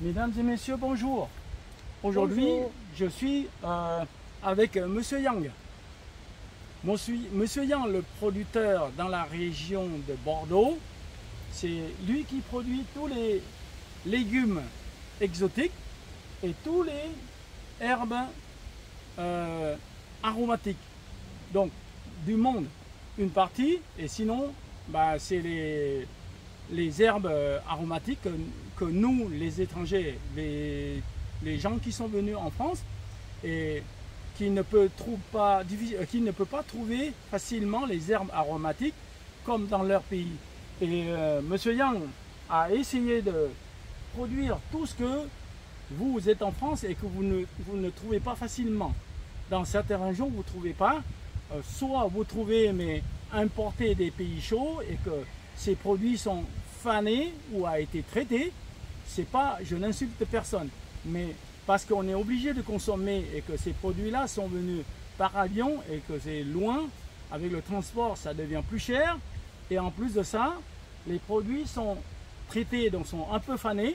Mesdames et messieurs, bonjour. Aujourd'hui, je suis avec Monsieur Yang. Monsieur Yang, le producteur dans la région de Bordeaux, c'est lui qui produit tous les légumes exotiques et tous les herbes aromatiques. Donc, du monde, une partie, et sinon, c'est les herbes aromatiques que nous, les étrangers, les gens qui sont venus en France et qui ne peuvent pas trouver facilement les herbes aromatiques comme dans leur pays. Et Monsieur Yang a essayé de produire tout ce que vous êtes en France et que vous ne trouvez pas facilement. Dans certaines régions, vous ne trouvez pas. Soit vous trouvez, mais importés des pays chauds et que ces produits sont fanés ou a été traités. C'est pas, je n'insulte personne, mais parce qu'on est obligé de consommer et que ces produits-là sont venus par avion et que c'est loin, avec le transport, ça devient plus cher. Et en plus de ça, les produits sont traités, donc sont un peu fanés.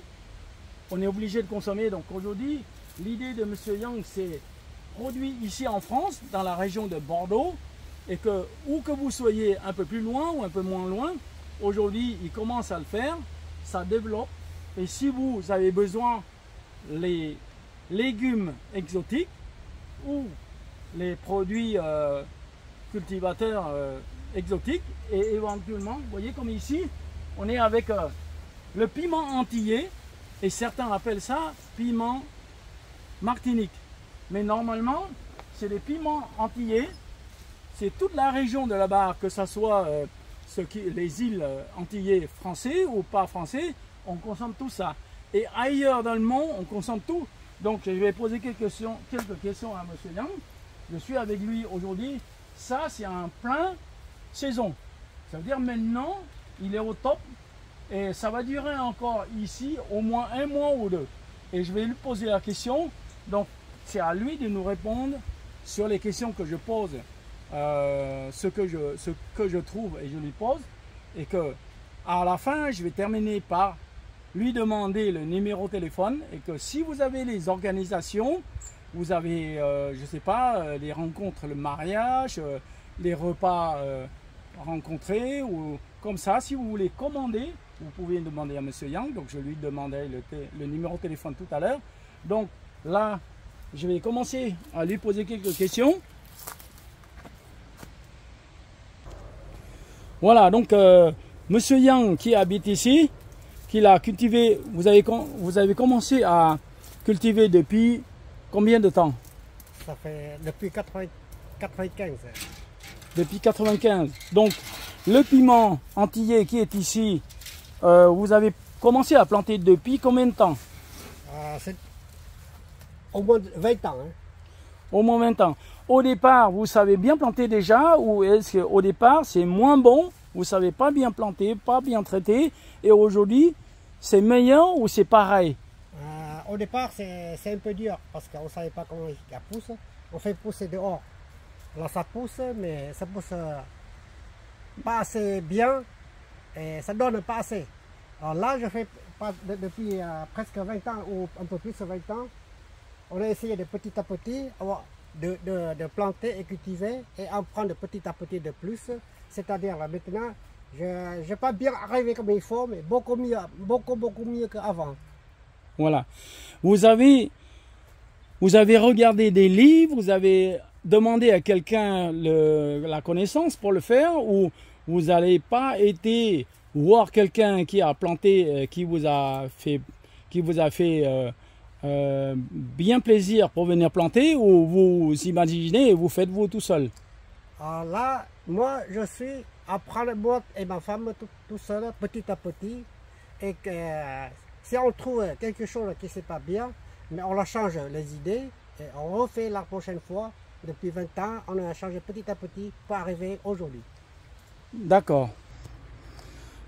On est obligé de consommer. Donc aujourd'hui, l'idée de Monsieur Yang, c'est produit ici en France, dans la région de Bordeaux, et que où que vous soyez un peu plus loin ou un peu moins loin, aujourd'hui, il commence à le faire, ça développe. Et si vous avez besoin les légumes exotiques ou les produits cultivateurs exotiques, et éventuellement, vous voyez comme ici, on est avec le piment antillais, et certains appellent ça piment Martinique. Mais normalement, c'est les piments antillais, c'est toute la région de là-bas, que ce soit les îles antillais français ou pas français, on consomme tout ça. Et ailleurs dans le monde, on consomme tout. Donc je vais poser quelques questions à Monsieur Yang. Je suis avec lui aujourd'hui. Ça, c'est un plein saison. Ça veut dire maintenant, il est au top. Et ça va durer encore ici au moins un mois ou deux. Et je vais lui poser la question. Donc c'est à lui de nous répondre sur les questions que je pose. Ce que je trouve et je lui pose. Et que à la fin, je vais terminer par lui demander le numéro de téléphone et que si vous avez les organisations, vous avez, je ne sais pas, les rencontres, le mariage, les repas rencontrés ou comme ça, si vous voulez commander, vous pouvez demander à Monsieur Yang. Donc je lui demandais le numéro de téléphone tout à l'heure. Donc là, je vais commencer à lui poser quelques questions. Voilà, donc Monsieur Yang qui habite ici, qu'il a cultivé, vous avez commencé à cultiver depuis combien de temps? Ça fait depuis 95. Depuis 95. Donc le piment antillais qui est ici, vous avez commencé à planter depuis combien de temps? C'est au moins 20 ans. Hein. Au moins 20 ans. Au départ, vous savez bien planter déjà ou est-ce qu'au départ c'est moins bon? Vous ne savez pas bien planter, pas bien traiter, et aujourd'hui, c'est meilleur ou c'est pareil? Au départ, c'est un peu dur, parce qu'on ne savait pas comment il pousse. On fait pousser dehors. Là, ça pousse, mais ça pousse pas assez bien, et ça donne pas assez. Alors là, je fais depuis presque 20 ans, ou un peu plus de 20 ans, on a essayé de petit à petit de planter et cultiver, et en prendre petit à petit de plus. C'est-à-dire là maintenant, je n'ai pas bien arrivé comme il faut, mais beaucoup mieux qu'avant. Voilà. Vous avez regardé des livres, vous avez demandé à quelqu'un la connaissance pour le faire, ou vous n'avez pas été voir quelqu'un qui a planté, qui vous a fait bien plaisir pour venir planter, ou vous imaginez et vous faites vous tout seul? Alors là, moi, je suis à prendre moi et ma femme tout seul, petit à petit. Et que si on trouve quelque chose qui n'est pas bien, mais on la change les idées et on refait la prochaine fois. Depuis 20 ans, on a changé petit à petit pour arriver aujourd'hui. D'accord.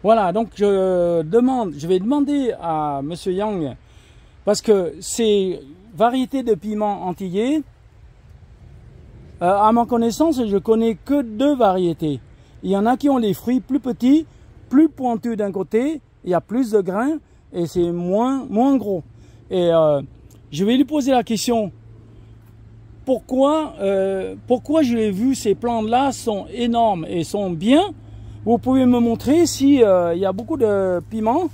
Voilà, donc je vais demander à Monsieur Yang, parce que ces variétés de piments antillais, à ma connaissance, je connais que 2 variétés. Il y en a qui ont les fruits plus petits, plus pointus d'un côté, il y a plus de grains et c'est moins gros. Et je vais lui poser la question. Pourquoi je l'ai vu, ces plantes-là sont énormes et sont bien. Vous pouvez me montrer si il y a beaucoup de piments.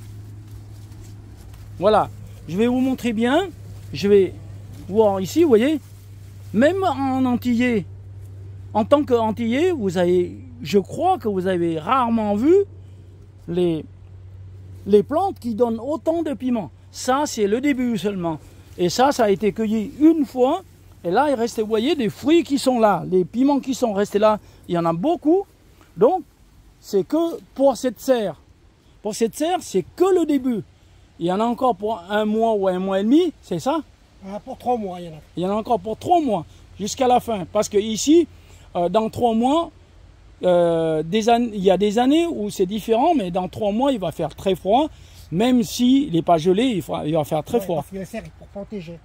Voilà, je vais vous montrer bien. Je vais voir ici, vous voyez, même en antillais, en tant qu'antillais, vous avez, je crois que vous avez rarement vu les plantes qui donnent autant de piments. Ça, c'est le début seulement. Et ça a été cueilli une fois. Et là, il reste, vous voyez, des fruits qui sont là. Les piments qui sont restés là, il y en a beaucoup. Donc, c'est que pour cette serre. Pour cette serre, c'est que le début. Il y en a encore pour 1 mois ou 1 mois et demi, c'est ça? Pour 3 mois, il y en a. Il y en a encore pour 3 mois, jusqu'à la fin. Parce que ici, dans 3 mois, il y a des années où c'est différent, mais dans 3 mois, il va faire très froid. Même s'il n'est pas gelé, il va faire très froid. Parce que le serre est pour protéger.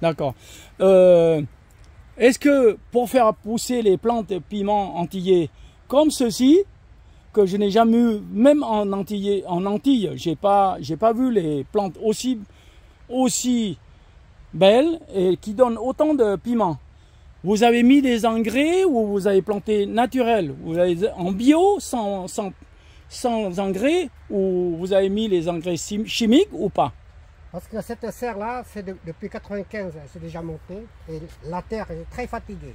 D'accord. Est-ce que pour faire pousser les plantes piments antillais comme ceci, que je n'ai jamais eu, même en Antilles, j'ai pas vu les plantes aussi belles et qui donnent autant de piments. Vous avez mis des engrais ou vous avez planté naturel? Vous avez en bio, sans engrais, ou vous avez mis les engrais chimiques ou pas? Parce que cette serre-là, c'est depuis 95, c'est déjà monté et la terre est très fatiguée.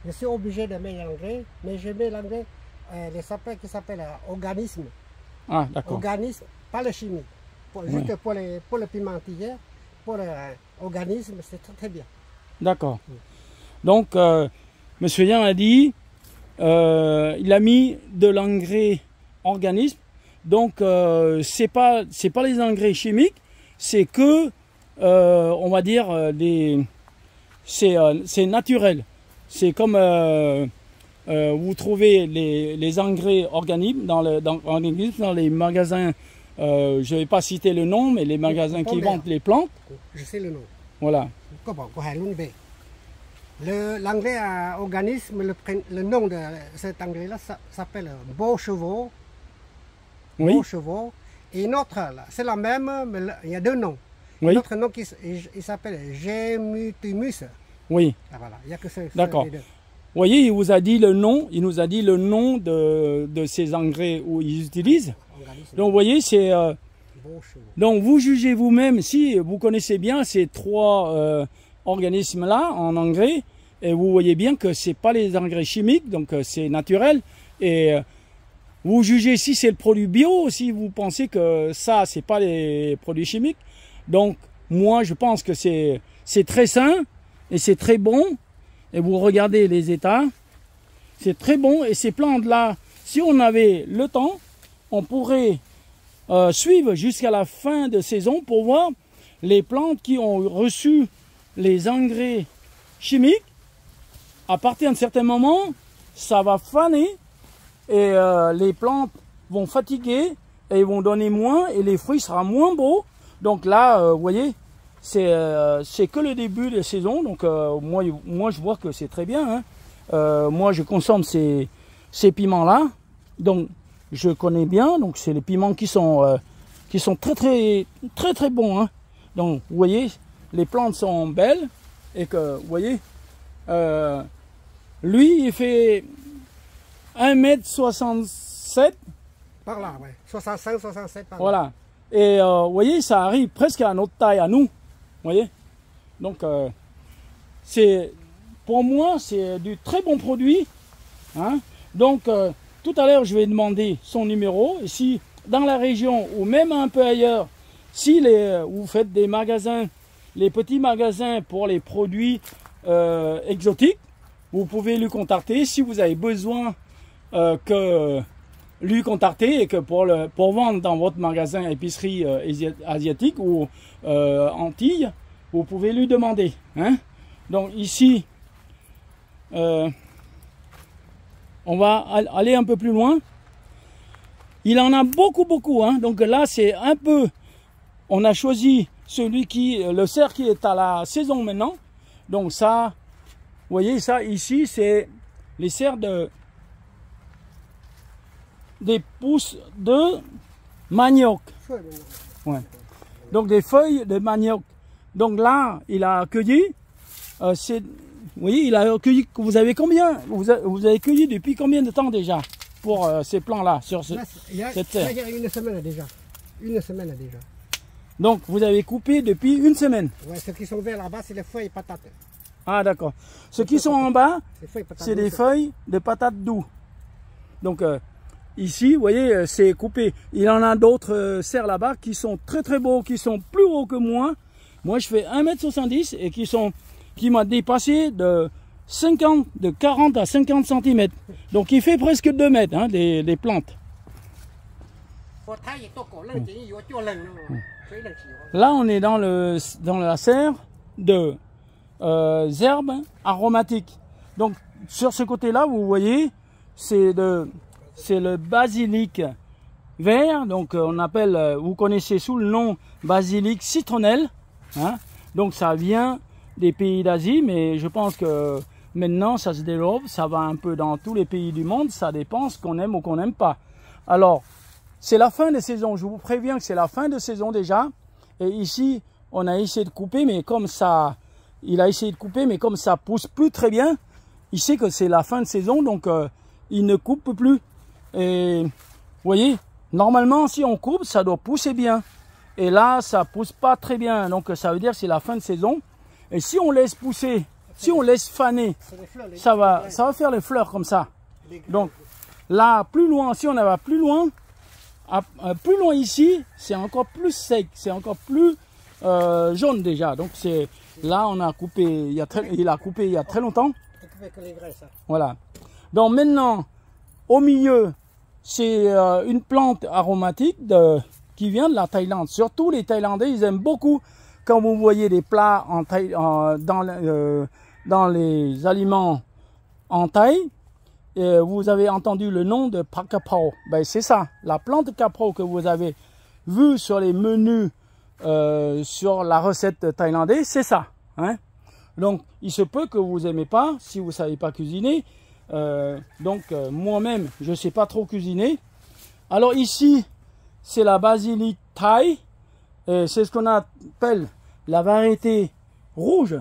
Je suis obligé de mettre l'engrais, mais je mets l'engrais, les sapins qui s'appellent organisme. Ah, d'accord. Organisme, pas le chimique. Juste pour le piment antillais, pour l'organisme, c'est très, très bien. D'accord. Donc, Monsieur Yan a dit, il a mis de l'engrais organisme. Donc, c'est pas les engrais chimiques, c'est que, on va dire, c'est naturel. C'est comme vous trouvez les engrais organiques dans les magasins. Je ne vais pas citer le nom, mais les magasins qui vendent les plantes. Je sais le nom. Voilà. L'engrais organisme, le nom de cet engrais-là s'appelle Beau Chevaux. Oui. Beau Chevaux. Et une autre, c'est la même, mais il y a 2 noms. Oui. Un autre nom il s'appelle Gemutimus. Oui. Ah, voilà, il n'y a que ça. D'accord. Vous voyez, il nous a dit le nom de ces engrais où ils utilisent. Donc, vous voyez, c'est... donc, vous jugez vous-même, si vous connaissez bien ces 3 organismes-là en engrais, et vous voyez bien que ce n'est pas les engrais chimiques, donc c'est naturel. Et vous jugez si c'est le produit bio, si vous pensez que ça, ce n'est pas les produits chimiques. Donc, moi, je pense que c'est très sain et c'est très bon. Et vous regardez les états, c'est très bon. Et ces plantes-là, si on avait le temps, on pourrait suivre jusqu'à la fin de saison pour voir les plantes qui ont reçu les engrais chimiques. À partir d'un certain moment, ça va faner et les plantes vont fatiguer et ils vont donner moins et les fruits seront moins beaux. Donc là, vous voyez, c'est que le début de saison. Donc moi, je vois que c'est très bien. Hein. Moi, je consomme ces piments-là. Donc, je connais bien. Donc, c'est les piments qui sont très bons. Hein. Donc, vous voyez, les plantes sont belles. Et que, vous voyez, lui, il fait 1m67. Par là, ouais. 65, 67 par là. Voilà. Et vous voyez, ça arrive presque à notre taille, à nous. Vous voyez. Donc, pour moi, c'est du très bon produit. Hein. Donc, tout à l'heure, je vais demander son numéro. Et si dans la région ou même un peu ailleurs, si vous faites des magasins, les petits magasins pour les produits exotiques, vous pouvez lui contacter si vous avez besoin lui contacter et que pour vendre dans votre magasin épicerie asiatique ou Antilles, vous pouvez lui demander. Hein. Donc ici, on va aller un peu plus loin. Il en a beaucoup. Hein. Donc là, c'est un peu... On a choisi le cerf qui est à la saison maintenant. Donc ça, vous voyez ça ici, c'est les cerfs des pousses de manioc. Ouais. Donc des feuilles de manioc Donc là, il a cueilli. Vous voyez, il a cueilli. Vous avez combien? Vous avez cueilli depuis combien de temps déjà pour ces plants-là sur cette terre? Il y a une semaine déjà. Une semaine déjà. Donc vous avez coupé depuis une semaine. Ouais, ceux qui sont verts là-bas, c'est les feuilles patates. Ah d'accord. Ceux qui sont en bas, c'est des douces. feuilles de patates douces. Donc ici, vous voyez, c'est coupé. Il y en a d'autres serres là-bas qui sont très très beaux, qui sont plus hauts que moi. Moi, je fais 1,70 m et qui m'a dépassé de 40 à 50 cm. Donc il fait presque 2 mètres, hein, les plantes. Là, on est dans la serre de herbes aromatiques. Donc sur ce côté-là, vous voyez, c'est le basilic vert. Donc on appelle, vous connaissez sous le nom basilic citronnelle. Hein? Donc ça vient des pays d'Asie, mais je pense que maintenant ça se développe, ça va un peu dans tous les pays du monde, ça dépend ce qu'on aime ou qu'on n'aime pas. Alors, c'est la fin de saison, je vous préviens que c'est la fin de saison déjà. Et ici, on a essayé de couper, mais comme ça, il a essayé de couper, mais comme ça pousse plus très bien, il sait que c'est la fin de saison, donc il ne coupe plus. Et vous voyez, normalement, si on coupe, ça doit pousser bien. Et là, ça pousse pas très bien, donc ça veut dire que c'est la fin de saison. Et si on laisse pousser, si on laisse faner, ça va faire les fleurs comme ça. Donc là, plus loin, si on va plus loin ici, c'est encore plus sec, c'est encore plus jaune déjà. Donc c'est là, on a coupé, il a coupé il y a très longtemps. Voilà. Donc maintenant, au milieu, c'est une plante aromatique qui vient de la Thaïlande. Surtout les Thaïlandais, ils aiment beaucoup quand vous voyez des plats dans les aliments en Thaï. Vous avez entendu le nom de Phak Kapaw. Ben, c'est ça, la plante kapaw que vous avez vue sur les menus sur la recette thaïlandaise, c'est ça. Hein? Donc, il se peut que vous n'aimez pas si vous ne savez pas cuisiner. Moi-même, je ne sais pas trop cuisiner. Alors ici, c'est la basilic thaï. C'est ce qu'on appelle la variété rouge,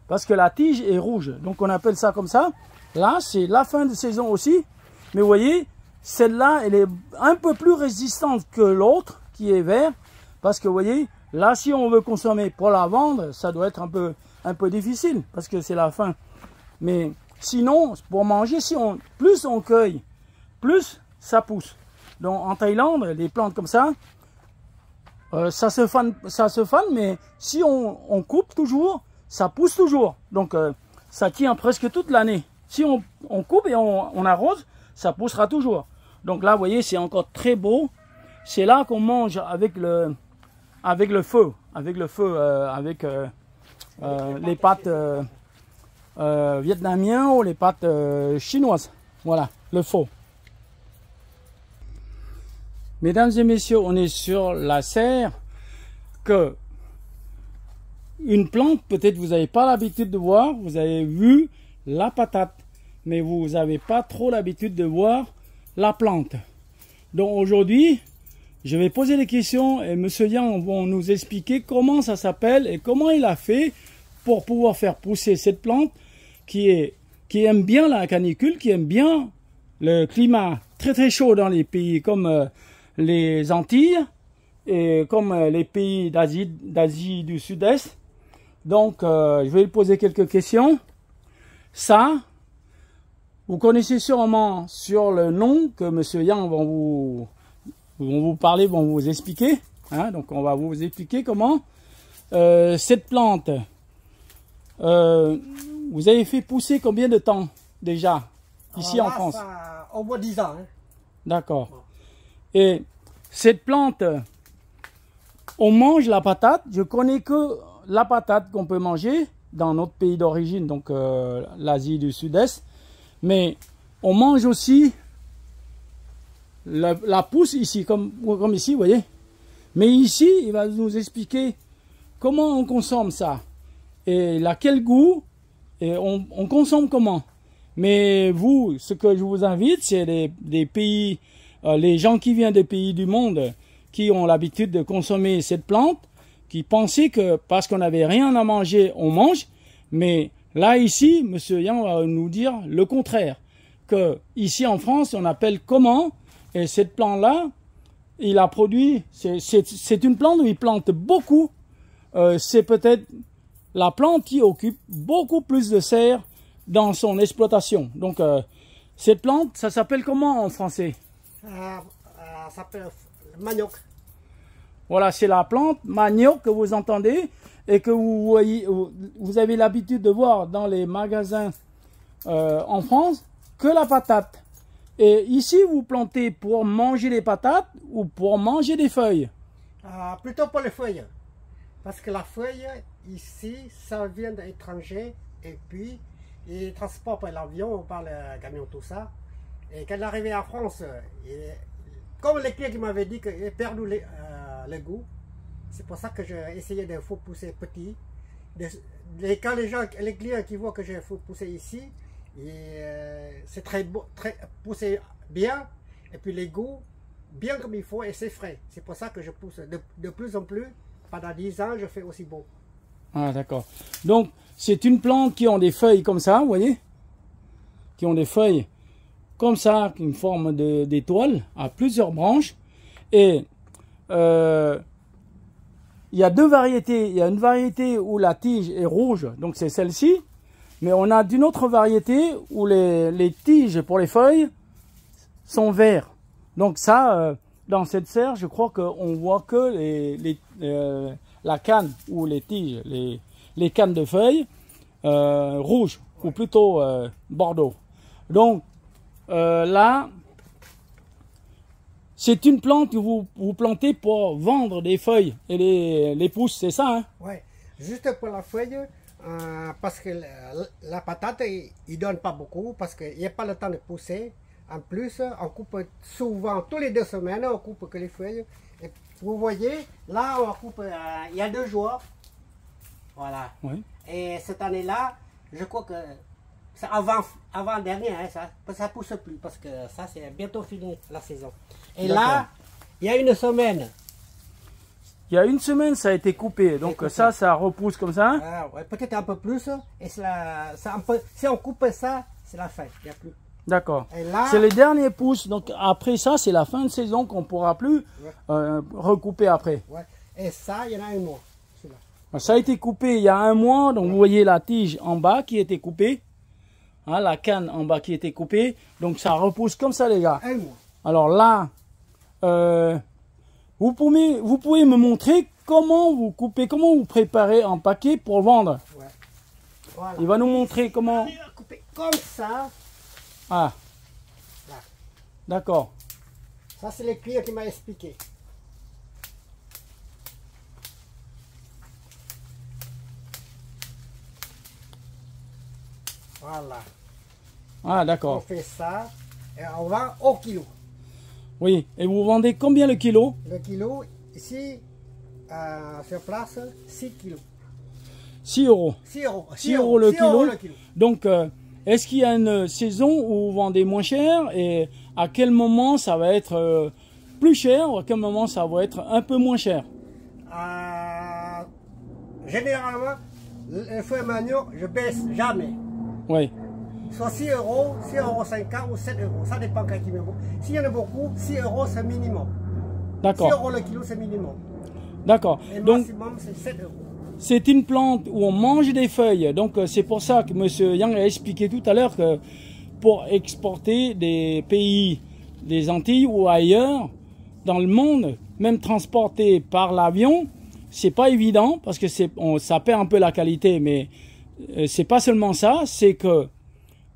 parce que la tige est rouge. Donc on appelle ça comme ça. Là, c'est la fin de saison aussi. Mais vous voyez, celle-là, elle est un peu plus résistante que l'autre, qui est vert. Parce que vous voyez, là, si on veut consommer pour la vendre, ça doit être un peu difficile, parce que c'est la fin. Mais sinon, pour manger, plus on cueille, plus ça pousse. Donc en Thaïlande, les plantes comme ça, ça se fane, mais si on coupe toujours, ça pousse toujours. Donc ça tient presque toute l'année. Si on coupe et on arrose, ça poussera toujours. Donc là, vous voyez, c'est encore très beau. C'est là qu'on mange avec le feu, avec les pâtes vietnamiennes ou les pâtes chinoises. Voilà, le faux. Mesdames et messieurs, on est sur la serre que une plante, peut-être vous n'avez pas l'habitude de voir, vous avez vu la patate, mais vous n'avez pas trop l'habitude de voir la plante. Donc aujourd'hui, je vais poser des questions et M. Yang va nous expliquer comment ça s'appelle et comment il a fait pour pouvoir faire pousser cette plante qui aime bien la canicule, qui aime bien le climat très très chaud dans les pays comme les Antilles et comme les pays d'Asie du Sud-Est. Donc, je vais lui poser quelques questions. Ça, vous connaissez sûrement sur le nom que M. Yang vont vous parler, vont vous expliquer. Hein, donc, on va vous expliquer comment cette plante, vous avez fait pousser combien de temps déjà ici en France? Au moins 10 ans. Hein. D'accord. Et cette plante, on mange la patate. Je connais que la patate qu'on peut manger dans notre pays d'origine, donc l'Asie du Sud-Est. Mais on mange aussi la pousse ici, comme ici, vous voyez. Mais ici, il va nous expliquer comment on consomme ça. Et quel goût, et on consomme comment. Mais vous, ce que je vous invite, c'est des pays... les gens qui viennent des pays du monde qui ont l'habitude de consommer cette plante, qui pensaient que parce qu'on n'avait rien à manger, on mange. Mais là, ici, M. Yang va nous dire le contraire. Que ici en France, on appelle comment? Et cette plante-là, il a produit, c'est une plante où il plante beaucoup. C'est peut-être la plante qui occupe beaucoup plus de serre dans son exploitation. Donc, cette plante, ça s'appelle comment en français? Ça s'appelle manioc. Voilà, c'est la plante manioc que vous entendez et que vous voyez, vous avez l'habitude de voir dans les magasins en France, que la patate. Et ici, vous plantez pour manger les patates ou pour manger des feuilles? Plutôt pour les feuilles. Parce que la feuille, ici, ça vient de l'étranger. Et puis, il transporte par l'avion, par le camion, tout ça. Et quand il est arrivé en France, comme les clients qui m'avaient dit qu'il a perdu le goût, c'est pour ça que j'ai essayé de faire pousser petit. Quand les clients qui voient que j'ai fait pousser ici, c'est très beau, très poussé bien, et puis les goûts bien comme il faut, et c'est frais. C'est pour ça que je pousse de plus en plus. Pendant 10 ans, je fais aussi beau. Ah, d'accord. Donc, c'est une plante qui ont des feuilles comme ça, vous voyez? Qui ont des feuilles comme ça, une forme d'étoile, à plusieurs branches. Et il y a deux variétés. Il y a une variété où la tige est rouge, donc c'est celle-ci. Mais on a d'une autre variété où les tiges pour les feuilles sont verts. Donc ça, dans cette serre, je crois qu'on voit que la canne ou les tiges, les cannes de feuilles rouges ou plutôt bordeaux. Donc là, c'est une plante que vous plantez pour vendre des feuilles et les pousses, c'est ça, hein? Oui, juste pour la feuille. Parce que la patate, il donne pas beaucoup, parce qu'il n'y a pas le temps de pousser. En plus, on coupe souvent, tous les 2 semaines, on coupe que les feuilles. Et vous voyez, là, on coupe il y a 2 jours. Voilà. Oui. Et cette année-là, je crois que c'est avant dernier, hein, ça pousse plus, parce que ça, c'est bientôt fini la saison. Et là, il y a 1 semaine. Il y a 1 semaine, ça a été coupé. Donc ça repousse comme ça. Ouais, peut-être un peu plus. Et si on coupe ça, c'est la fin. Il n'y a plus. D'accord. C'est les derniers pousses. Donc après ça, c'est la fin de saison qu'on ne pourra plus recouper après. Ouais. Et ça, il y en a 1 mois. Ça a été coupé il y a 1 mois. Donc vous voyez la tige en bas qui a été coupée. Hein, la canne en bas qui a été coupée. Donc ça repousse comme ça, les gars. 1 mois. Alors là, vous pouvez me montrer comment vous coupez, comment vous préparez un paquet pour le vendre. Ouais. Voilà. Il va nous montrer comment. Couper comme ça. Ah. D'accord. Ça, c'est le client qui m'a expliqué. Voilà. Ah, d'accord. On fait ça et on vend au kilo. Oui, et vous vendez combien le kilo? Le kilo, ici, sur place, 6 kilos. 6 euros. 6 euros. 6 euros le kilo. Donc, est-ce qu'il y a une saison où vous vendez moins cher et à quel moment ça va être plus cher ou à quel moment ça va être un peu moins cher? Généralement, le feuille manioc, je baisse jamais. Oui. Soit 6 euros, 6,50 € ou 7 euros. Ça dépend quand il y en a beaucoup. S'il y en a beaucoup, 6 euros c'est minimum. D'accord. 6 euros le kilo c'est minimum. D'accord. Et le maximum c'est 7 euros. C'est une plante où on mange des feuilles. Donc c'est pour ça que M. Yang a expliqué tout à l'heure que pour exporter des pays des Antilles ou ailleurs dans le monde, même transporter par l'avion, c'est pas évident parce que ça perd un peu la qualité. Mais c'est pas seulement ça, c'est que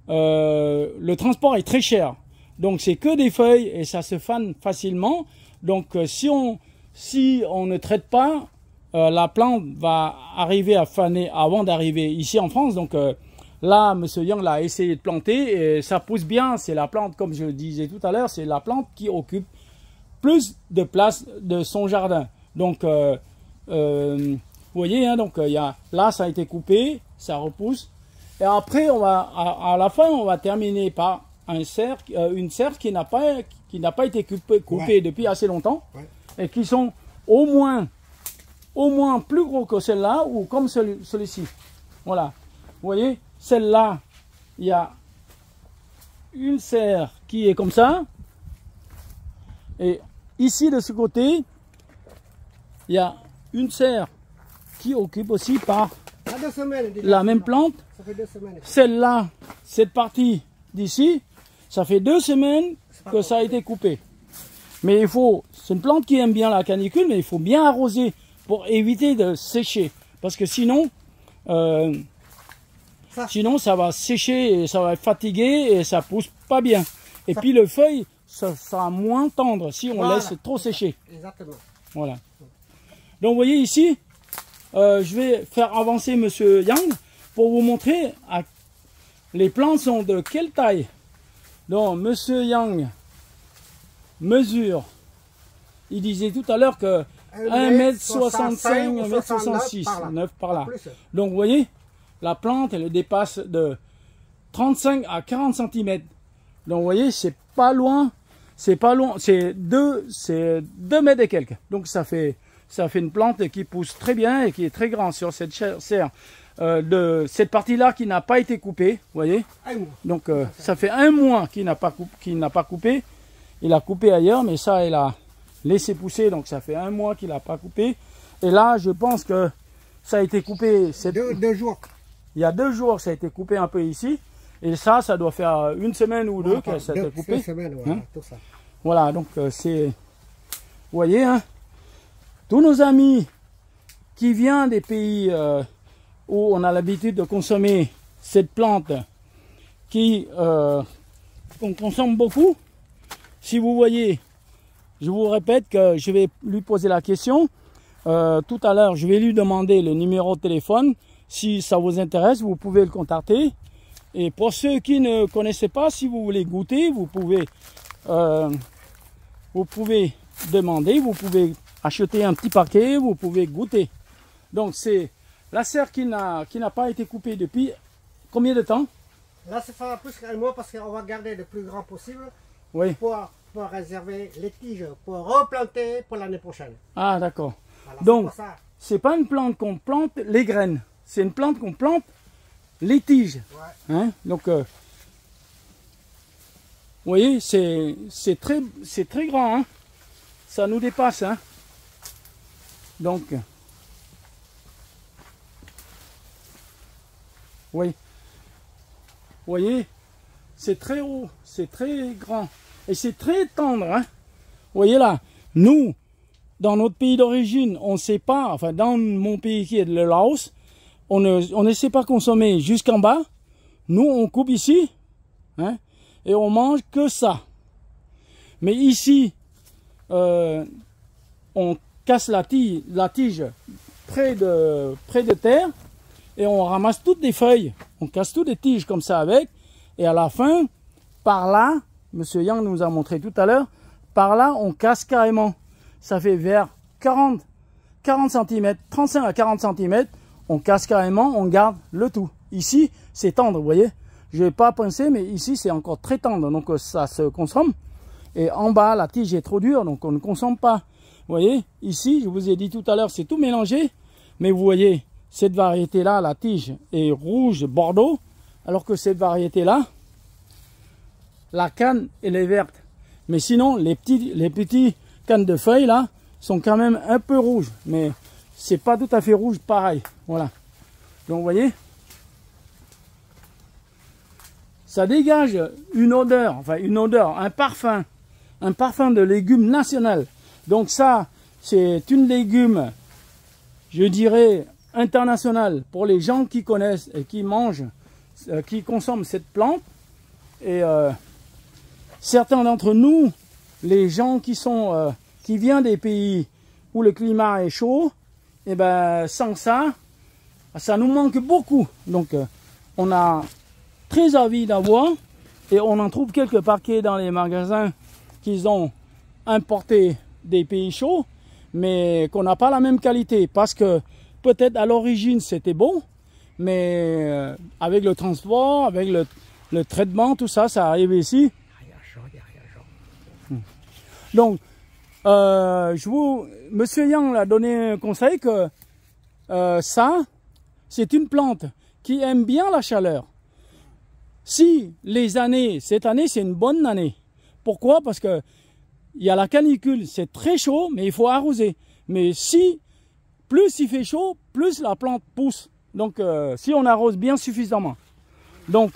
le transport est très cher. Donc c'est que des feuilles et ça se fane facilement. Donc si on ne traite pas, la plante va arriver à faner avant d'arriver ici en France. Donc là, M. Yang l'a essayé de planter et ça pousse bien. C'est la plante, comme je le disais tout à l'heure, c'est la plante qui occupe plus de place de son jardin. Donc vous voyez, hein, donc là ça a été coupé, ça repousse. Et après, à la fin, on va terminer par une serre qui n'a pas été coupée depuis assez longtemps. Ouais. Et qui sont au moins au moins plus gros que celle-là ou comme celui-ci. Voilà. Vous voyez, celle-là, il y a une serre qui est comme ça. Et ici, de ce côté, il y a une serre qui occupe aussi par la même plante. Ça fait 2 semaines. Celle-là, cette partie d'ici, ça fait 2 semaines que ça a été coupé. Mais il faut, c'est une plante qui aime bien la canicule, mais il faut bien arroser pour éviter de sécher. Parce que sinon, ça va sécher et ça va être fatigué et ça pousse pas bien. Et puis le feuille, ça sera moins tendre si on laisse trop sécher. Exactement. Voilà. Donc vous voyez ici, je vais faire avancer Monsieur Yang pour vous montrer les plantes sont de quelle taille. Donc Monsieur Yang mesure, il disait tout à l'heure que 1m65, 1m66, 9 par là. Donc vous voyez, la plante elle dépasse de 35 à 40 cm. Donc vous voyez, c'est pas loin, c'est 2 mètres et quelques. Donc ça fait une plante qui pousse très bien et qui est très grande sur cette serre de cette partie-là qui n'a pas été coupée, vous voyez. Donc ça fait 1 mois qu'il n'a pas coupé. Il a coupé ailleurs, mais ça, il a laissé pousser, donc ça fait 1 mois qu'il n'a pas coupé. Et là, je pense que ça a été coupé. 2 jours. Il y a 2 jours, ça a été coupé un peu ici. Et ça doit faire 1 semaine ou 2 que ça a été coupé. 2 semaines, voilà, hein? tout ça. Voilà, donc c'est... Vous voyez, hein, tous nos amis qui viennent des pays où on a l'habitude de consommer cette plante qu'on consomme beaucoup. Si vous voyez, je vous répète que je vais lui poser la question. Tout à l'heure, je vais lui demander le numéro de téléphone. Si ça vous intéresse, vous pouvez le contacter. Et pour ceux qui ne connaissaient pas, si vous voulez goûter, vous pouvez demander, vous pouvez acheter un petit paquet, vous pouvez goûter. Donc c'est la serre qui n'a pas été coupée depuis combien de temps? Là, ça fera plus qu'un mois parce qu'on va garder le plus grand possible. Oui. Pour réserver les tiges, pour replanter pour l'année prochaine. Ah, d'accord. Voilà, donc, c'est pas une plante qu'on plante les graines, c'est une plante qu'on plante les tiges. Ouais. Hein? Donc, vous voyez, c'est très grand, hein? Ça nous dépasse. Hein? Donc, oui. Vous voyez, c'est très haut, c'est très grand. Et c'est très tendre. Hein? Vous voyez là, nous, dans notre pays d'origine, on ne sait pas, enfin dans mon pays qui est le Laos, on ne sait pas consommer jusqu'en bas. Nous, on coupe ici, hein, et on mange que ça. Mais ici, on casse la tige près de terre, et on ramasse toutes les feuilles. On casse toutes les tiges comme ça avec, et à la fin, par là, Monsieur Yang nous a montré tout à l'heure, par là, on casse carrément. Ça fait vers 40 cm, 35 à 40 cm, on casse carrément, on garde le tout. Ici, c'est tendre, vous voyez. Je n'ai pas pensé, mais ici, c'est encore très tendre, donc ça se consomme. Et en bas, la tige est trop dure, donc on ne consomme pas. Vous voyez, ici, je vous ai dit tout à l'heure, c'est tout mélangé. Mais vous voyez, cette variété-là, la tige est rouge bordeaux, alors que cette variété-là, la canne, elle est verte. Mais sinon, les petits cannes de feuilles, là, sont quand même un peu rouges. Mais c'est pas tout à fait rouge pareil. Voilà. Donc, vous voyez, ça dégage une odeur, un parfum de légumes national. Donc ça, c'est une légume, je dirais, internationale pour les gens qui connaissent et qui mangent, qui consomment cette plante. Et certains d'entre nous, les gens qui viennent des pays où le climat est chaud, et ben sans ça, ça nous manque beaucoup. Donc on a très envie d'avoir, et on en trouve quelques paquets dans les magasins qu'ils ont importés des pays chauds, mais qu'on n'a pas la même qualité, parce que peut-être à l'origine c'était bon, mais avec le transport, avec le traitement, tout ça, ça arrive ici. Donc, Monsieur Yang a donné un conseil que ça, c'est une plante qui aime bien la chaleur. Si cette année, c'est une bonne année. Pourquoi? Parce que il y a la canicule, c'est très chaud, mais il faut arroser. Mais si, plus il fait chaud, plus la plante pousse. Donc, si on arrose bien suffisamment. Donc,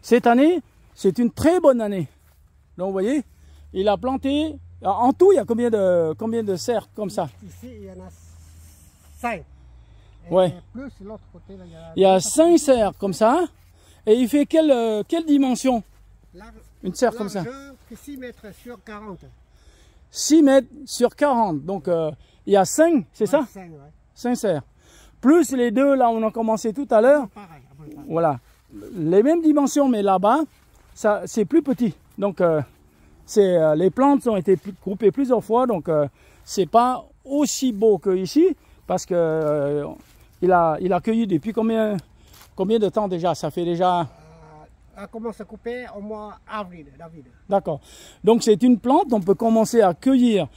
cette année, c'est une très bonne année. Donc, vous voyez, il a planté. En tout, il y a combien de serres comme ça? Ici, il y en a 5. Ouais. Plus l'autre côté, là, il y a 5 serres comme ça. Et il fait quelle dimension? Une serre comme ça? 6 mètres sur 40. 6 mètres sur 40. Donc, il y a 5, c'est ça? 5, ouais. 5 serres. Plus les deux, là, on a commencé tout à l'heure. Pareil. Voilà. Les mêmes dimensions, mais là-bas, c'est plus petit. Donc, les plantes ont été coupées plusieurs fois. Donc, c'est pas aussi beau que ici. Parce que il a cueilli depuis combien de temps déjà? Ça fait déjà... On commence à couper au mois d'avril, David. D'accord. Donc c'est une plante, on peut commencer à cueillir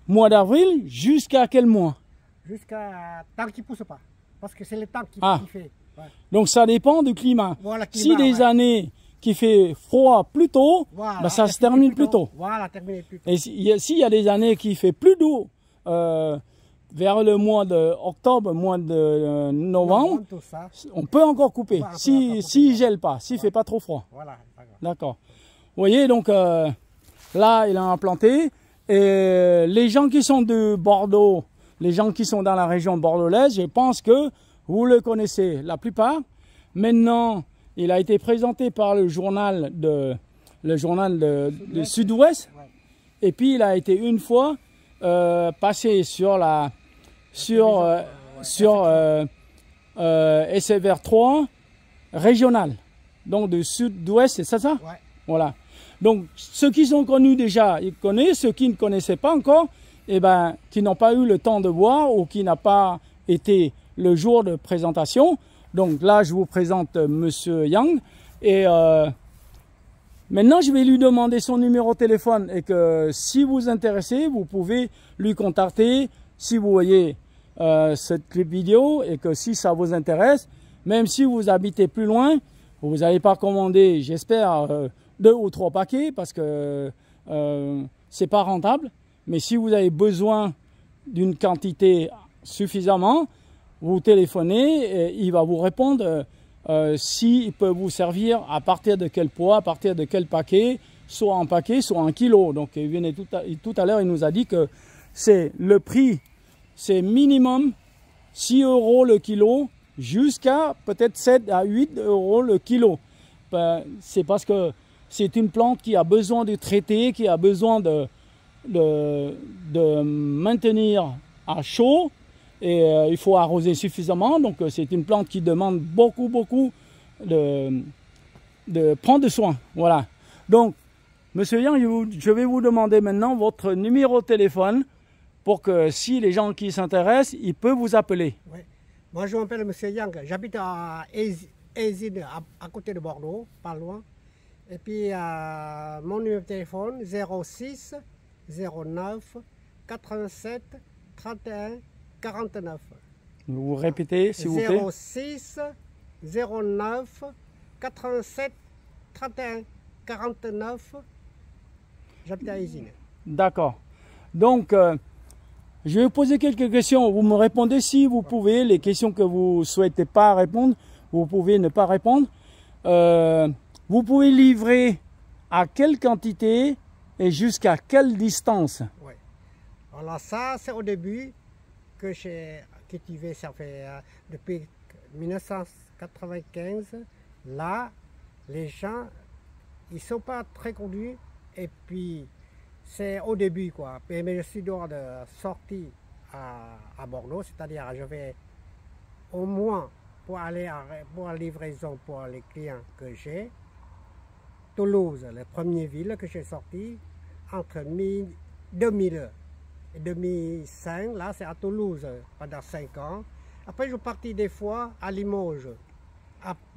mois d'avril jusqu'à quel mois? Jusqu'à tant qu'il ne pousse pas. Parce que c'est le temps qui fait. Ouais. Donc ça dépend du climat. Voilà, si des années qui fait froid plus tôt, voilà, ben ça se termine plus tôt. Voilà, terminer plus tôt. Et s'il y a des années qui fait plus doux, vers le mois d'octobre, mois de novembre, on peut encore couper, s'il gèle pas, s'il fait pas trop froid. Voilà, d'accord. Vous voyez, donc là, il a implanté. Et les gens qui sont de Bordeaux, les gens qui sont dans la région bordelaise, je pense que vous le connaissez la plupart. Maintenant, il a été présenté par le journal de Sud-Ouest. Ouais. Et puis, il a été une fois passé sur SFR 3 régional, donc de sud-ouest, c'est ça? Ouais. Voilà. Donc ceux qui sont connus déjà, ils connaissent, ceux qui ne connaissaient pas encore, eh ben, qui n'ont pas eu le temps de voir ou qui n'a pas été le jour de présentation. Donc là, je vous présente Monsieur Yang et maintenant, je vais lui demander son numéro de téléphone et que si vous vous intéressez, vous pouvez lui contacter si vous voyez cette clip vidéo et que si ça vous intéresse, même si vous habitez plus loin, vous n'allez pas commander, j'espère, 2 ou 3 paquets parce que c'est pas rentable. Mais si vous avez besoin d'une quantité suffisamment, vous téléphonez et il va vous répondre s'il peut vous servir à partir de quel poids, à partir de quel paquet, soit en paquet, soit en kilo. Donc il venait tout à l'heure, il nous a dit que c'est le prix, c'est minimum 6 € le kilo jusqu'à peut-être 7 à 8 € le kilo. C'est parce que c'est une plante qui a besoin de traiter, qui a besoin de maintenir à chaud et il faut arroser suffisamment. Donc c'est une plante qui demande beaucoup de prendre soin. Voilà. Donc Monsieur Yang, je vais vous demander maintenant votre numéro de téléphone pour que si les gens qui s'intéressent, ils peuvent vous appeler. Oui. Moi, je m'appelle M. Yang. J'habite à Ézine, à côté de Bordeaux, pas loin. Et puis, mon numéro de téléphone, 06 09 87 31 49. Vous répétez, s'il vous plaît. 06 09 87 31 49. J'habite à Ézine. D'accord. Donc, je vais vous poser quelques questions. Vous me répondez si vous pouvez. Les questions que vous ne souhaitez pas répondre, vous pouvez ne pas répondre. Vous pouvez livrer à quelle quantité et jusqu'à quelle distance? Oui. Alors ça, c'est au début que j'ai cultivé. Ça fait depuis 1995. Là, les gens, ils ne sont pas très connus. Et puis, c'est au début, quoi. Mais je suis dehors de sortie à Bordeaux, c'est-à-dire je vais au moins pour aller pour la livraison pour les clients que j'ai. Toulouse, la première ville que j'ai sorti entre 2000 et 2005. Là, c'est à Toulouse pendant 5 ans. Après, je suis parti des fois à Limoges.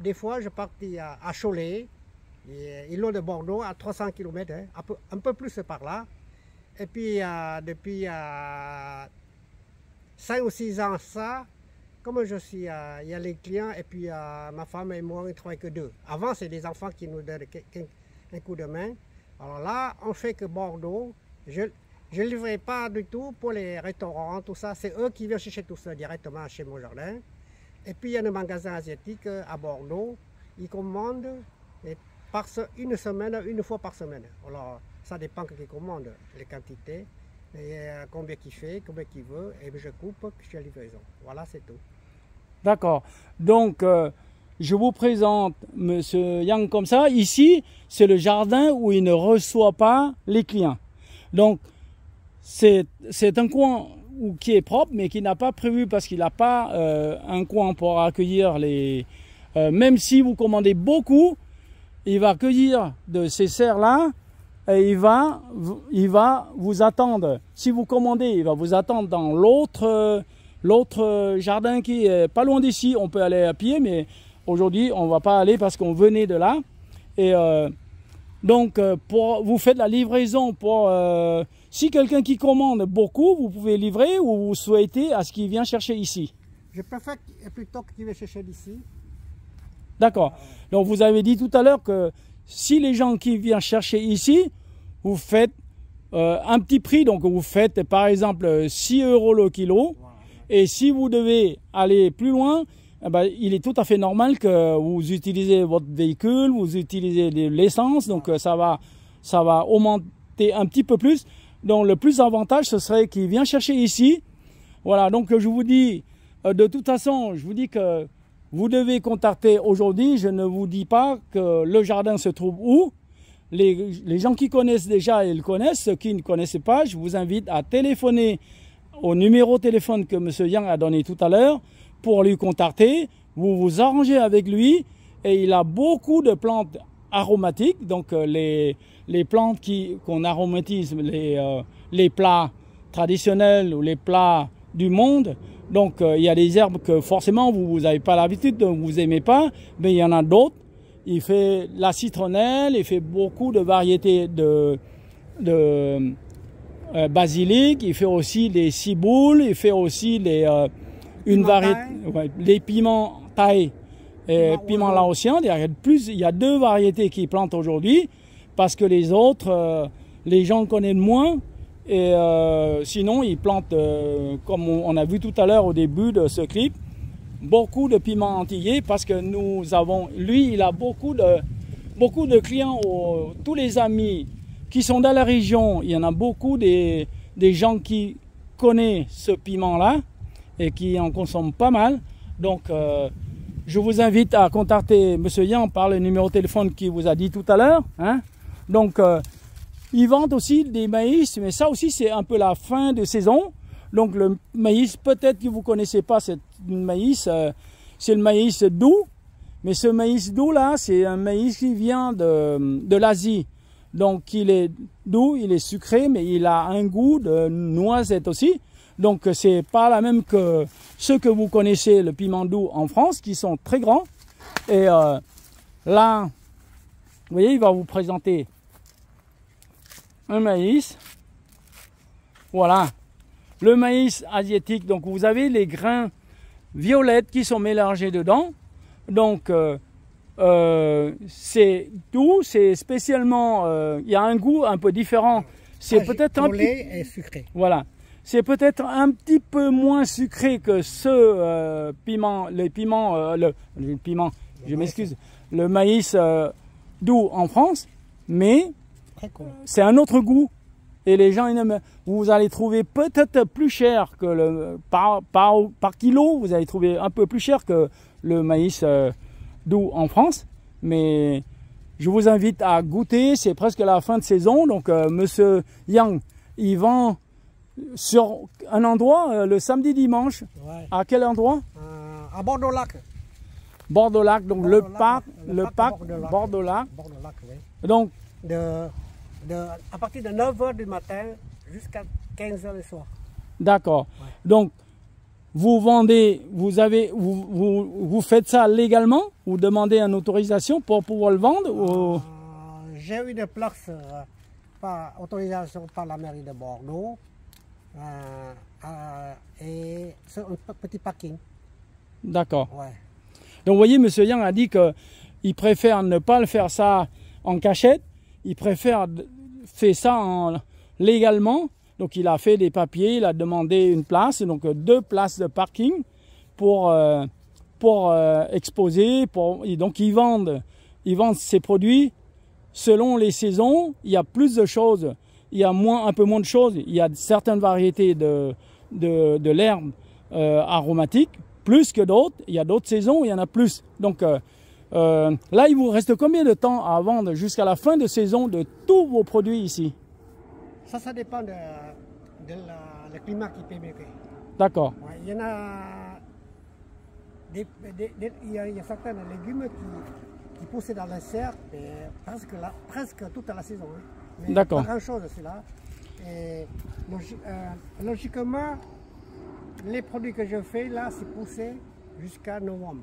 Des fois, je suis parti à Cholet. Et l'eau de Bordeaux à 300 km, hein, un peu plus par là. Et puis, depuis 5 ou 6 ans, ça, comme je suis, il y a les clients, et puis ma femme et moi, on ne travaille que deux. Avant, c'est des enfants qui nous donnent un coup de main. Alors là, on fait que Bordeaux. Je ne livrais pas du tout pour les restaurants, tout ça. C'est eux qui viennent chercher tout ça directement chez mon jardin. Et puis, il y a un magasin asiatique à Bordeaux. Ils commandent une semaine, une fois par semaine. Alors, ça dépend qu'ils commandent, les quantités, et combien qu'il fait, combien qu'il veut, et je coupe, je fais la livraison. Voilà, c'est tout. D'accord. Donc, je vous présente M. Yang comme ça. Ici, c'est le jardin où il ne reçoit pas les clients. Donc, c'est un coin qui est propre, mais qui n'a pas prévu parce qu'il n'a pas un coin pour accueillir les... même si vous commandez beaucoup, il va accueillir de ces serres-là et il va vous attendre. Si vous commandez, il va vous attendre dans l'autre jardin qui est pas loin d'ici. On peut aller à pied, mais aujourd'hui, on ne va pas aller parce qu'on venait de là. Et donc, vous faites la livraison pour... si quelqu'un qui commande beaucoup, vous pouvez livrer ou vous souhaitez à ce qu'il vienne chercher ici? Je préfère plutôt qu'il vienne chercher d'ici. D'accord. Donc, vous avez dit tout à l'heure que si les gens qui viennent chercher ici, vous faites un petit prix. Donc, vous faites par exemple 6 € le kilo. Voilà. Et si vous devez aller plus loin, eh ben, il est tout à fait normal que vous utilisez votre véhicule, vous utilisez de l'essence. Donc, ça va augmenter un petit peu plus. Donc, le plus avantage, ce serait qu'il vient chercher ici. Voilà. Donc, je vous dis, de toute façon, je vous dis que vous devez contacter aujourd'hui. Je ne vous dis pas que le jardin se trouve où. Les gens qui connaissent déjà, ils le connaissent. Ceux qui ne connaissent pas, je vous invite à téléphoner au numéro de téléphone que M. Yang a donné tout à l'heure pour lui contacter. Vous vous arrangez avec lui et il a beaucoup de plantes aromatiques. Donc les plantes qu'on aromatise, les plats traditionnels ou les plats du monde. Donc, il y a des herbes que forcément vous n'avez pas l'habitude, vous n'aimez pas, mais il y en a d'autres. Il fait la citronnelle, il fait beaucoup de variétés de basilic, il fait aussi des ciboules, il fait aussi les piments thaï et piments laotiens. Il y a 2 variétés qui plantent aujourd'hui parce que les autres, les gens connaissent moins. Et sinon, ils plantent, comme on a vu tout à l'heure au début de ce clip, beaucoup de piments antillais parce que lui, il a beaucoup de clients, tous les amis qui sont dans la région. Il y en a beaucoup des gens qui connaissent ce piment-là et qui en consomment pas mal. Donc, je vous invite à contacter M. Yang par le numéro de téléphone qu'il vous a dit tout à l'heure. Hein. Donc, ils vendent aussi des maïs, mais ça aussi c'est un peu la fin de saison. Donc le maïs, peut-être que vous ne connaissez pas ce maïs, c'est le maïs doux. Mais ce maïs doux là, c'est un maïs qui vient de l'Asie. Donc il est doux, il est sucré, mais il a un goût de noisette aussi. Donc c'est pas la même que ceux que vous connaissez, le piment doux en France, qui sont très grands. Et là, vous voyez, il va vous présenter un maïs. Voilà, le maïs asiatique. Donc vous avez les grains violettes qui sont mélangés dedans. Donc c'est doux, c'est spécialement, il y a un goût un peu différent. C'est peut-être un lait et sucré. Voilà, c'est peut-être un petit peu moins sucré que ce piment, le piment. Je m'excuse, le maïs doux en France, mais c'est un autre goût. Et les gens, vous allez trouver peut-être plus cher que par kilo, vous allez trouver un peu plus cher que le maïs doux en France. Mais je vous invite à goûter, c'est presque la fin de saison. Donc Monsieur Yang, il vend sur un endroit le samedi dimanche. Ouais. À quel endroit? À Bordeaux-Lac. Bordeaux-Lac, donc Bordeaux le parc Bordeaux-Lac. Bordeaux-Lac, oui. Donc, à partir de 9 h du matin jusqu'à 15 h le soir. D'accord. Ouais. Donc, vous vendez, vous faites ça légalement? Vous demandez une autorisation pour pouvoir le vendre? J'ai eu des places pas autorisation par la mairie de Bordeaux et c'est un petit parking. D'accord. Ouais. Donc vous voyez, M. Yang a dit qu'il préfère ne pas le faire ça en cachette, il préfère faire ça légalement. Donc il a fait des papiers, il a demandé une place, donc 2 places de parking pour exposer. Donc ils vendent ces produits selon les saisons. Il y a plus de choses, il y a un peu moins de choses. Il y a certaines variétés de l'herbe aromatique, plus que d'autres. Il y a d'autres saisons où il y en a plus. Donc là, il vous reste combien de temps à vendre jusqu'à la fin de saison de tous vos produits ici? Ça dépend de le climat qui permet. D'accord. Ouais, il y en a il y a certains légumes qui poussent dans la serre presque toute la saison. Hein. D'accord. Pas grand chose, c'est là. Et logiquement, les produits que je fais là, c'est poussé jusqu'à novembre.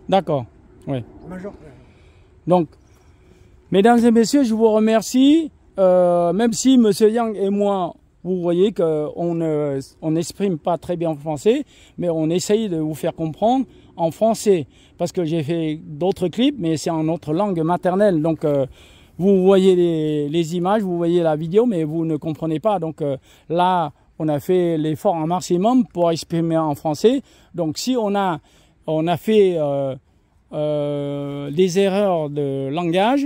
D'accord. Oui. Major. Donc, mesdames et messieurs, je vous remercie. Même si M. Yang et moi, vous voyez qu'on n'exprime pas très bien en français, mais on essaye de vous faire comprendre en français. Parce que j'ai fait d'autres clips, mais c'est en notre langue maternelle. Donc, vous voyez les images, vous voyez la vidéo, mais vous ne comprenez pas. Donc là, on a fait l'effort un maximum pour exprimer en français. Donc, si on a fait des erreurs de langage,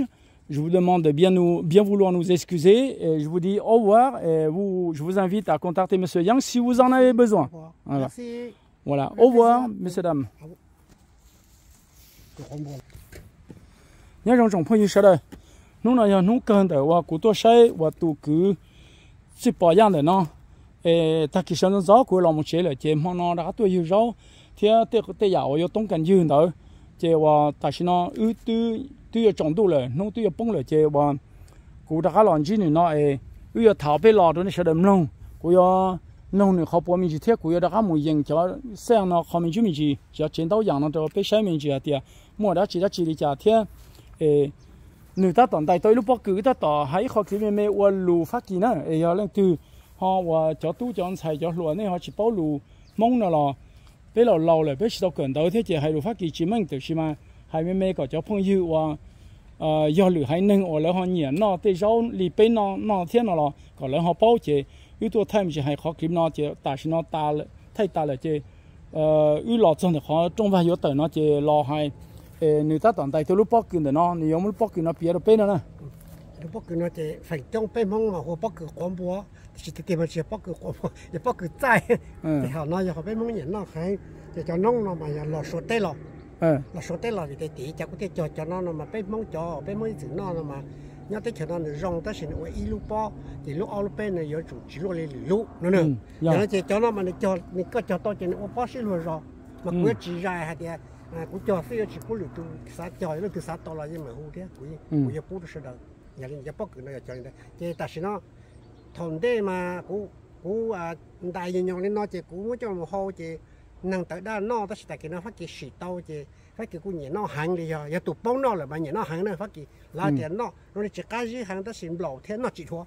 je vous demande de bien vouloir nous excuser et je vous dis au revoir et je vous invite à contacter M. Yang si vous en avez besoin. Voilà. Merci. Voilà. Au revoir, messieurs, dames. 那种朋友说的，侬那样侬跟的话，古多晒我都去去保养的呢。他其实侬早过老木车了，这么呢，那都有绕，天对呀，我要东跟ยืน的，这话但是呢，都要长度了，侬都要崩了，这话古大家老几年呢，要逃避老多那些的弄，古要。弄呢好保面积贴，古要大家没用，叫这样呢好面积面积，叫见到样呢都被晒面积啊的，莫得只里家贴，女的当代对路包狗的到，还好这边没我路发技呢，要那对，好我叫都叫菜叫路呢好去包路蒙了咯，被老了，被吃到更多，这些还路发技专门就是嘛，还没个叫朋友话。要路还能我来好年喏，对绕里边那天了咯，个人好包结。有多太是还好给那这，但是那大了太大了这，有老真的好中华有等那这老还，你在当代都路包给的呢，你有没有包给那别的边的呢？路包给那这反正被蒙嘛，或包给广播，是地方是包给广播，也包给在，好那也好被蒙人那还这叫弄了嘛，也老说对了，老说对了，你得第一家个得叫那嘛被蒙叫被蒙一整那了嘛。nhớ tới chuyện đó là rong tới xin ở ilu po thì lúc ao bên này giờ chủ chỉ lo lên lũ nữa nè nhớ chỉ cho nó mà cho có cho tôi chuyện ở po xin luôn rồi mà cứ chỉ ra hay thì cũng cho phía chỉ có lũ từ xã cho nó từ xã to là nhưng mà hú thế cũng giờ bút được rồi nhà lên giờ po cứ nó cho nên chỉ ta xin nó thằng đây mà cũng đại nhân lên nó chỉ cũng cho một hồ chỉ năng tới đó nó tới tại cái nó phát cái sĩ tàu chỉ phát cái cũng nhẹ nó hàng đi giờ tụ bông nó là mà nhẹ nó hàng này phát cái là tiền nó chỉ cái gì hàng tới xin lẩu thế nó chỉ thua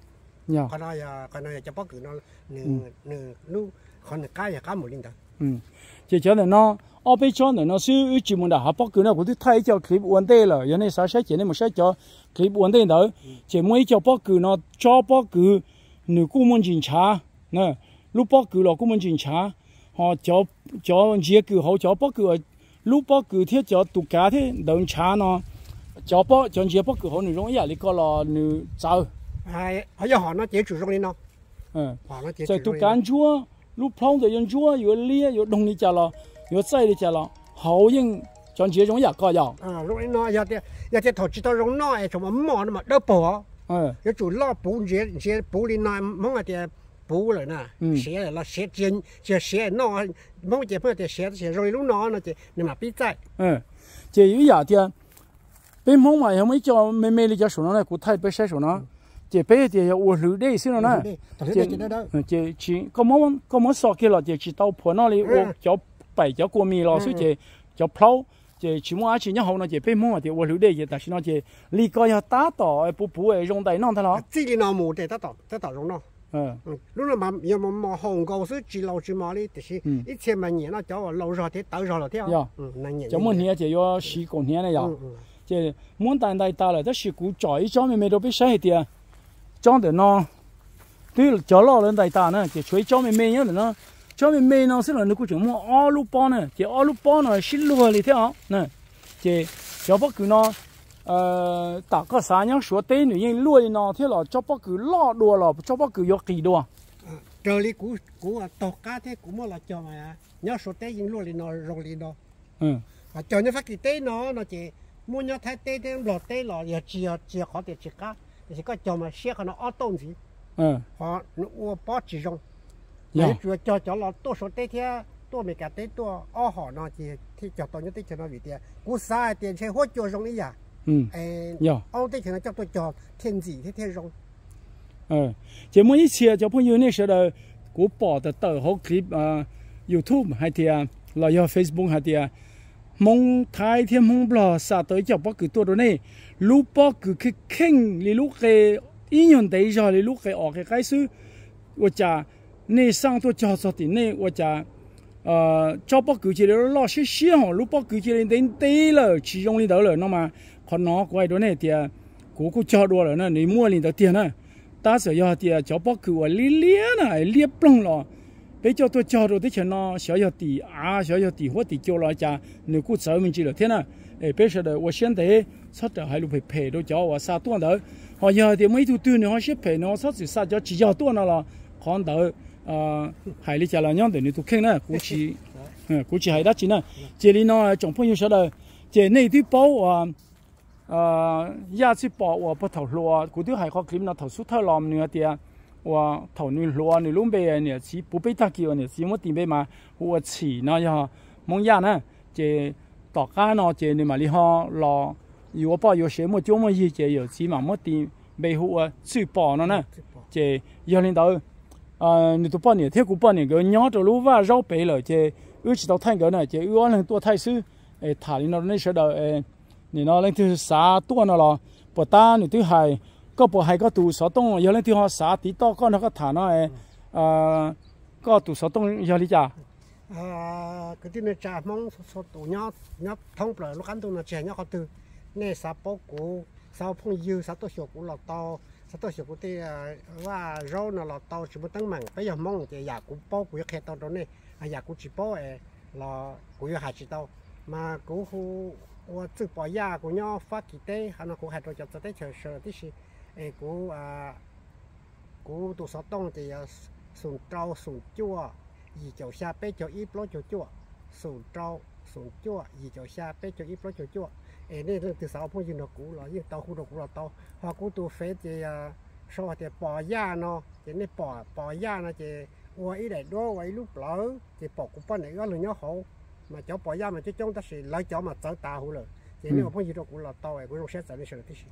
còn này cho bác cứ nó nu còn cái gì cái một linh đó chỉ cho nên nó ở bên trong này nó sư chỉ muốn là bác cứ nó cũng thay cho clip vấn đề là giờ này sao sẽ chỉ nên một sẽ cho clip vấn đề đó chỉ mới cho bác cứ nó cho bác cứ nếu cũng muốn kiểm tra nè lúc bác cứ là cũng muốn kiểm tra họ cho chia cứ họ cho bác cứ lúc bác cứ thế cho tụ cá thế đừng trả nó cho bác cho chia bác cứ họ nửa giống như là có nửa sao họ giờ họ nó chỉ chủ trong đi nó họ nó chỉ chủ tụ cá chúa lúc phong thì dân chúa有lia有东西吃了有菜的吃了好用cho chia giống như có giàu lúc ấy nó giờ thì thầu chỉ tao giống nó ấy chúng mà nó mà đỡ bỏ giờ chủ lo bù chia bù đi nó mong là thì bù rồi nè xé là xé tiền xé nó mong chỉ phải thì xé rồi lúc nó thì nhưng mà bị chạy chỉ有呀的bên mong mà không mấy cho mấy đi cho số nó này cũng thay bên xe số nó chỉ bây giờ我lưu đây xin nó nè chỉ có món sọ kia là chỉ tao phở nó đi cho bảy cho qua mì lo chứ chỉ cho plau chỉ mua chỉ nhau hậu nó chỉ bên mua thì我留的也但是nó chỉ lý coi ya ta tỏ bù rong đầy non thôi đó chỉ đi nào mù để ta tỏ rong nó lúc nào mà giờ mà hồng cầu số chỉ lâu chỉ mà đi thì ít tiền mà nhiều nó cho lâu rồi thì tới rồi là theo cho muốn nhiều chỉ có xí còn nhiều này giờ chỉ muốn tàn đại ta là tất sự cũ giỏi cho mình đâu biết sai thì cho để nó tuy là cho lo lên đại ta nữa chỉ chơi cho mình nhớ là nó cho mình nó sẽ là nó cũng chẳng mua all lúc bao nữa chỉ all lúc bao nó xin luôn thì theo nè chỉ cho bất cứ nó ta có sao nhá số tên người yên lui nó thế là cho bất cứ lo đùa là cho bất cứ vô kỳ đùa trời đi cũ tàu cá thế cũng là cho mà nhớ số tên yên lui nó rồi đi đó cho nó phát kỳ tên nó chỉ mua nhớ thay tên tên lọt tên lọt giờ chỉ khó để chỉ cá thì có cho mà xe nó ở tông gì họ nó bỏ chỉ rong cho là多少这天多没干得多二号那些ที่叫到你这前那里的กู啥点钱或叫容易呀เอา这前那叫做叫天子天容节目一期就朋友那时候我播的到好 clip YouTube 还的了要 Facebook 还的mong thái thiên mong bò xa tới cho bác cứ tua đó này lúc bác cứ cái khen li lúc cái ý nhận đấy rồi li lúc cái ở cái sự我讲你上头教授的呢，我讲，教不够起来，老师写好，如不够起来，等对了，其中里头了，那么可能怪多呢点，个教多了呢，你摸里头点呢，但是要点教不够啊，练呢，练不了，被叫多教多的钱呢，小小的或的教了家，你估走明去了，天呐，别说的，我现在出的还路陪都教我杀多的，好要点每头对呢，好些陪呢，出去杀叫只要多呢了，看到。海里家了娘的你都看呢，估计海大钱呢，这里呢，总朋友说的，这内地包亚去包我不投入啊，古头海靠kliп那投诉太老么的，我投你路你路边呢是不被打击呢，是我地边嘛，我起那呀，蒙亚呢，这大家呢，这你嘛里哈老，如果包有什么专门一这有起嘛，我地维护啊去包呢，这要领导。你都半年，天古半年个鸟着路哇绕北了，这二十到太个呢，这二人多太师，塔里那那时候你那那就是啥多那了，不但你对海，个不海个杜少东，有那地方啥地道个那个塔那个杜少东要你家。cái tin này trả mong số tụ nhau thông bờ lúc ăn tụ nó trẻ nhau có từ nè sao bố cũ sao phong dư sao tôi sửa cũ lọt to sao tôi sửa cũ thìว่าrau nó lọt to chỉ một tấn mảng bây giờ mong thì giả cũ bố cũ khét to đó nè giả cũ chỉ bố là cũ hạt chỉ to mà cũ khu tự bỏ ya cũ nhau phát kỳ tế hay nó cũ hạt rồi cho tới chờ sợ tí gì cũ tụ sao tông thì sùng trâu sùng chua gì chỗ xa bé chỗ ít lối chỗ chua sùng trâu sùng chua gì chỗ xa bé chỗ ít lối chỗ chua nên từ sáu phong nó cũ là những tàu khu đồ cũ là tàu họ cũ tu phế thì sau thì bỏ ya nó thì nên bỏ ya nó thì ngoài để đó ngoài lúc lỡ thì bỏ cũng bao này nó là nhớ hậu mà cháu bỏ ya mà chứ chúng ta sẽ lấy cháu mà cháu ta hữu rồi thì nếu phong đồ cũ là tàu cũng sẽ trở nên sự tí gì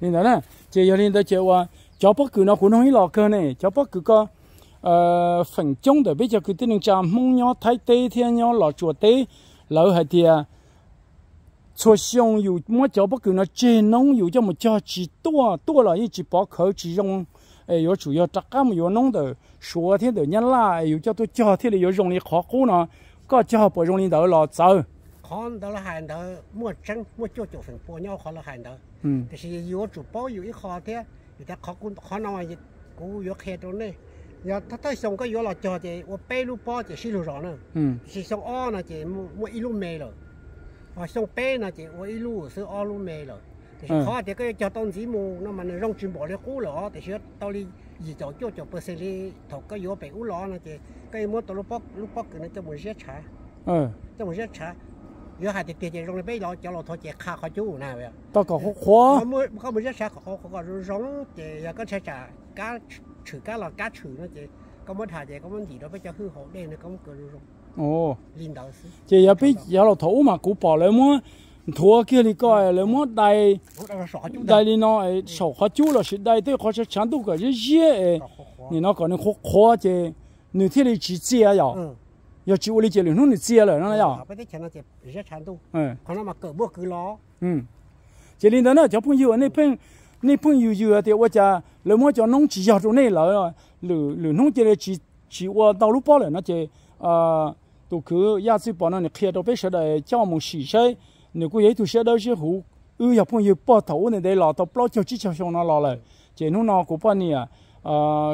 nên đó nè chỉ giờ nên tôi chỉ cháu bất cứ nó cũng không lọt cơ này cháu bất cứ có phần trong de bây giờ cứ tin rằng mong nhau thái tây thiên nhau lọ chùa tây lỡ hay thì cho xong dù mỗi cháu bất cứ nó trên nông dù cho một cho chỉ tua là chỉ bỏ khẩu chỉ dùng yếu chủ yếu tất cả một yếu nông de số thế de nhân lại yếu cho tôi cho thế là yếu dùng đi khó cố nó có cho bỏ dùng đi đỡ lọ sợ con đó là hàng đó mua trắng mua chỗ phần bỏ nhau khó là hàng đó thì yếu chủ bao yếu ít khó thế người ta khó nói cú yếu khe đó này giờถ้าส่งก็อยู่หลอดจอเจว่าเป้ลูกป้อเจชิลูร้อนเนอะสิส่งอ้อนะเจว่าอีลูกเมย์เลยส่งเป้นะเจว่าอีลูกซื้ออ้อลูกเมย์เลยแต่เขาเจก็จะต้นสีมูนั่นมันร่องจุนบ่อเลี้ยกู้เหรอแต่เชื่อตอนนี้ยี่จ่อจ่อจ่อเปอร์เซ็นต์ถกก็อยู่ไปอู้ร้อนนะเจก็ยังมัวตัวลูกป้อเกินจะหมดเสียช้าจะหมดเสียช้าอยู่หาแต่เจร่องในเป้เราจะเราถอดเจขาเขาจู้นะเว้ยต้องก็หัวเขาหมดเสียช้าเขาก็ร้องเจก็ใช้จ่าก้าtrừ cá là cá trừ nó chị có muốn thả chị có muốn gì đó với cho hư hậu đen nó có một cái rồi linh đạo chị giờ biết giờ là thủ mà cụ bỏ lại mua thua kia thì coi lại mua đầy đi nó sổ khó chú là sự đầy tôi khó sẽ chán tu cái gì thì nó còn nó khó chị nửa thế này chỉ chia rồi 要去屋里接了，弄你接了，那呀，不得钱了就热产度，嗯可能嘛狗不狗老，这里头呢，小朋友那朋友有的我家，那么叫弄几下钟内了，弄这里去我道路包了，那这都可亚洲包那你开到别说的叫么洗晒，你估计都写到些湖，小朋友包头那得老到不叫几条上那老了，这弄那个半年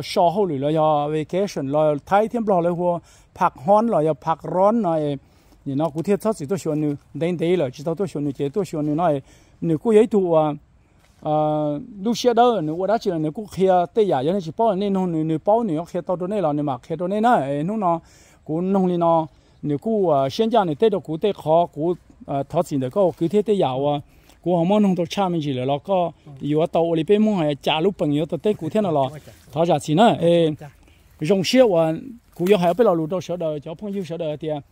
稍後嚟啦，又 vacation 啦，睇天不落嚟喎，拍寒啦，又拍ร้啦，然後古天他自己都喜歡你，地啦，知道都喜歡你，這都喜歡你那，你估有度路些到，你我打起來你估開對呀，有啲是包你弄你包你要開到到那啦，你嘛開到那那，弄那古弄你那，你估現在你對到古對好古他自己個古天對呀古後麼弄到差面去了，แล้วก็อยู่到我哋邊門係假路朋友到對古天了咯。他價錢呢？用些話，古要係俾老路到曉得，交朋友曉得啲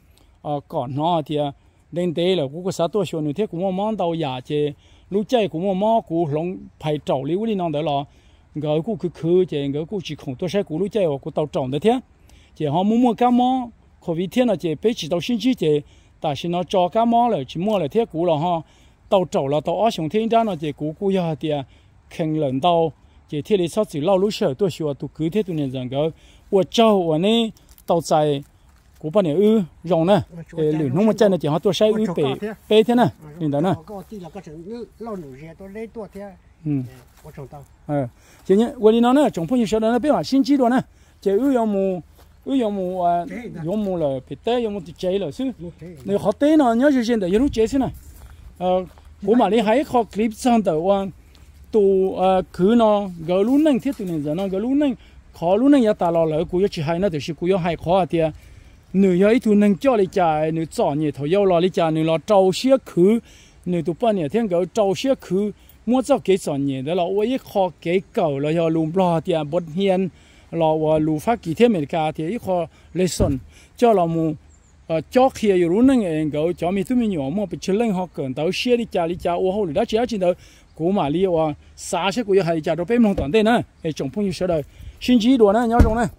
講嗱啲，領地了，古個啥多少你睇古我忙到廿隻，路仔古我忙古龍排走你屋裏弄得咯，個古佢隻個古只空多些古路仔我古到撞得聽，隻行摸幹嘛？可為天了隻被知道先知隻，但是呢做幹嘛了，去摸了聽古了哈，到走了到阿雄天站了隻古要啲傾輪到。这天里超子老路上多少都隔天都能人个，我找我呢到在古巴年用呢，连农们在那地方多晒白天呢，领导呢。我找到。今年我领导呢，总朋友晓得那边嘛，新几多呢？这要么要么了，别的要么就摘了，是。那好对呢，你要是现在一路摘起来，我嘛你还靠 clip 上头啊。ตัวคือเนาะก็รู้นั่งที่ตัวนี้จะเนาะก็รู้นั่งขอรู้นั่งยาตาเราเลยกูอยากจะให้นะแต่是กูอยากให้ขอเดียหนูอยากให้ตัวนั่งจ่อเลยจ่ายหนูจ่อเนี่ยเขา要เราเลยจ่ายหนูเราเจ้าเสียคือหนูตัวป้าเนี่ยที่เขาเจ้าเสียคือมั่วเจ้าเกจ่อเนี่ยแต่เราว่าอีขอเกเก่าเราอยากรู้ปลาเดียบทเรียนเราว่ารู้ฟักกี่เที่ยวอเมริกาเดียอีขอเลสันเจ้าเรามูจ่อเขียอยู่รู้นั่งเองเขาจ่อมีตัวมีหยอมั่วไปเชื่อเล่นเขาเกินแต่เสียเลยจ่ายโอ้โหหรือได้เสียจริงๆ古马里话，啥些古也系嫁到北蒙当地呢？总朋友晓得，星期多呢，要种呢。